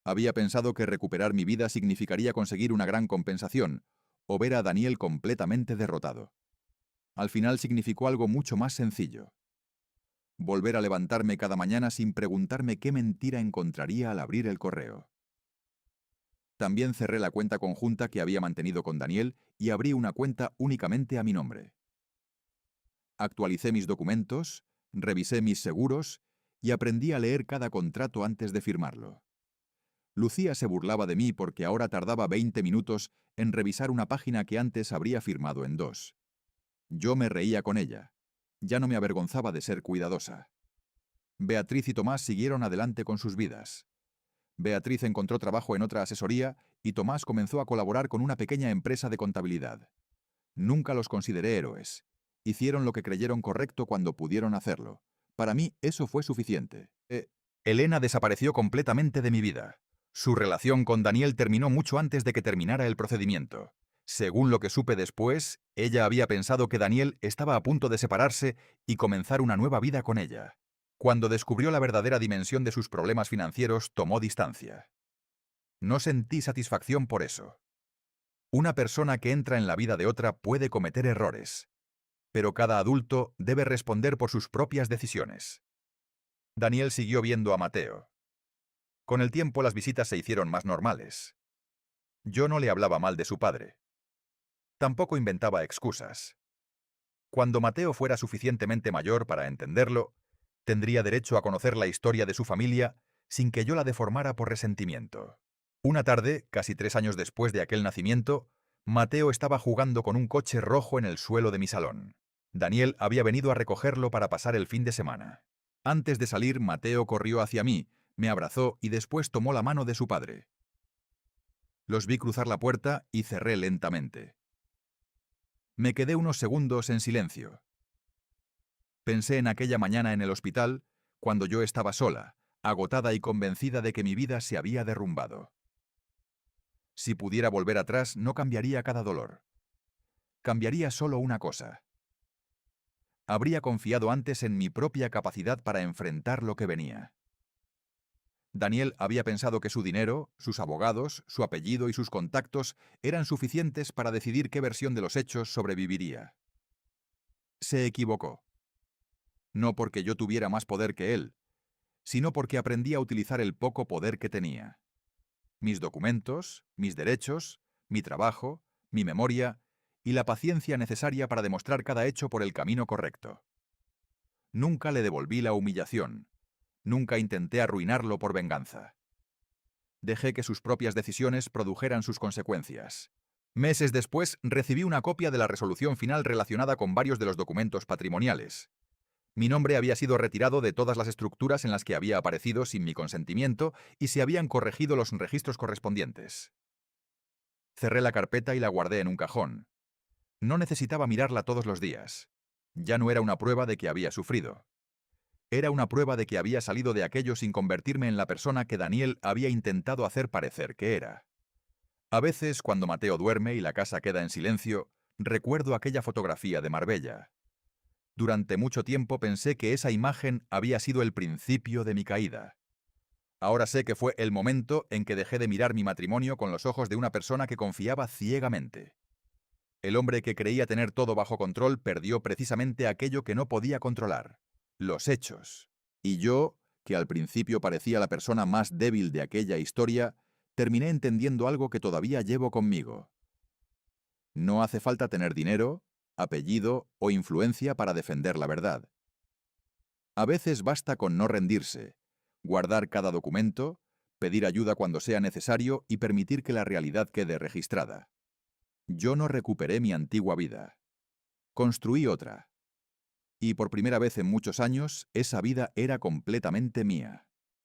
Había pensado que recuperar mi vida significaría conseguir una gran compensación, o ver a Daniel completamente derrotado. Al final significó algo mucho más sencillo: volver a levantarme cada mañana sin preguntarme qué mentira encontraría al abrir el correo. También cerré la cuenta conjunta que había mantenido con Daniel y abrí una cuenta únicamente a mi nombre. Actualicé mis documentos, revisé mis seguros y aprendí a leer cada contrato antes de firmarlo. Lucía se burlaba de mí porque ahora tardaba 20 minutos en revisar una página que antes habría firmado en 2. Yo me reía con ella. Ya no me avergonzaba de ser cuidadosa. Beatriz y Tomás siguieron adelante con sus vidas. Beatriz encontró trabajo en otra asesoría y Tomás comenzó a colaborar con una pequeña empresa de contabilidad. Nunca los consideré héroes. Hicieron lo que creyeron correcto cuando pudieron hacerlo. Para mí eso fue suficiente. Elena desapareció completamente de mi vida. Su relación con Daniel terminó mucho antes de que terminara el procedimiento. Según lo que supe después, ella había pensado que Daniel estaba a punto de separarse y comenzar una nueva vida con ella. Cuando descubrió la verdadera dimensión de sus problemas financieros, tomó distancia. No sentí satisfacción por eso. Una persona que entra en la vida de otra puede cometer errores, pero cada adulto debe responder por sus propias decisiones. Daniel siguió viendo a Mateo. Con el tiempo las visitas se hicieron más normales. Yo no le hablaba mal de su padre. Tampoco inventaba excusas. Cuando Mateo fuera suficientemente mayor para entenderlo, tendría derecho a conocer la historia de su familia sin que yo la deformara por resentimiento. Una tarde, casi 3 años después de aquel nacimiento, Mateo estaba jugando con un coche rojo en el suelo de mi salón. Daniel había venido a recogerlo para pasar el fin de semana. Antes de salir, Mateo corrió hacia mí, me abrazó y después tomó la mano de su padre. Los vi cruzar la puerta y cerré lentamente. Me quedé unos segundos en silencio. Pensé en aquella mañana en el hospital, cuando yo estaba sola, agotada y convencida de que mi vida se había derrumbado. Si pudiera volver atrás, no cambiaría cada dolor. Cambiaría solo una cosa. Habría confiado antes en mi propia capacidad para enfrentar lo que venía. Daniel había pensado que su dinero, sus abogados, su apellido y sus contactos eran suficientes para decidir qué versión de los hechos sobreviviría. Se equivocó. No porque yo tuviera más poder que él, sino porque aprendí a utilizar el poco poder que tenía. Mis documentos, mis derechos, mi trabajo, mi memoria y la paciencia necesaria para demostrar cada hecho por el camino correcto. Nunca le devolví la humillación. Nunca intenté arruinarlo por venganza. Dejé que sus propias decisiones produjeran sus consecuencias. Meses después, recibí una copia de la resolución final relacionada con varios de los documentos patrimoniales. Mi nombre había sido retirado de todas las estructuras en las que había aparecido sin mi consentimiento y se habían corregido los registros correspondientes. Cerré la carpeta y la guardé en un cajón. No necesitaba mirarla todos los días. Ya no era una prueba de que había sufrido. Era una prueba de que había salido de aquello sin convertirme en la persona que Daniel había intentado hacer parecer que era. A veces, cuando Mateo duerme y la casa queda en silencio, recuerdo aquella fotografía de Marbella. Durante mucho tiempo pensé que esa imagen había sido el principio de mi caída. Ahora sé que fue el momento en que dejé de mirar mi matrimonio con los ojos de una persona que confiaba ciegamente. El hombre que creía tener todo bajo control perdió precisamente aquello que no podía controlar: los hechos. Y yo, que al principio parecía la persona más débil de aquella historia, terminé entendiendo algo que todavía llevo conmigo. No hace falta tener dinero, apellido o influencia para defender la verdad. A veces basta con no rendirse, guardar cada documento, pedir ayuda cuando sea necesario y permitir que la realidad quede registrada. Yo no recuperé mi antigua vida. Construí otra. Y por primera vez en muchos años, esa vida era completamente mía.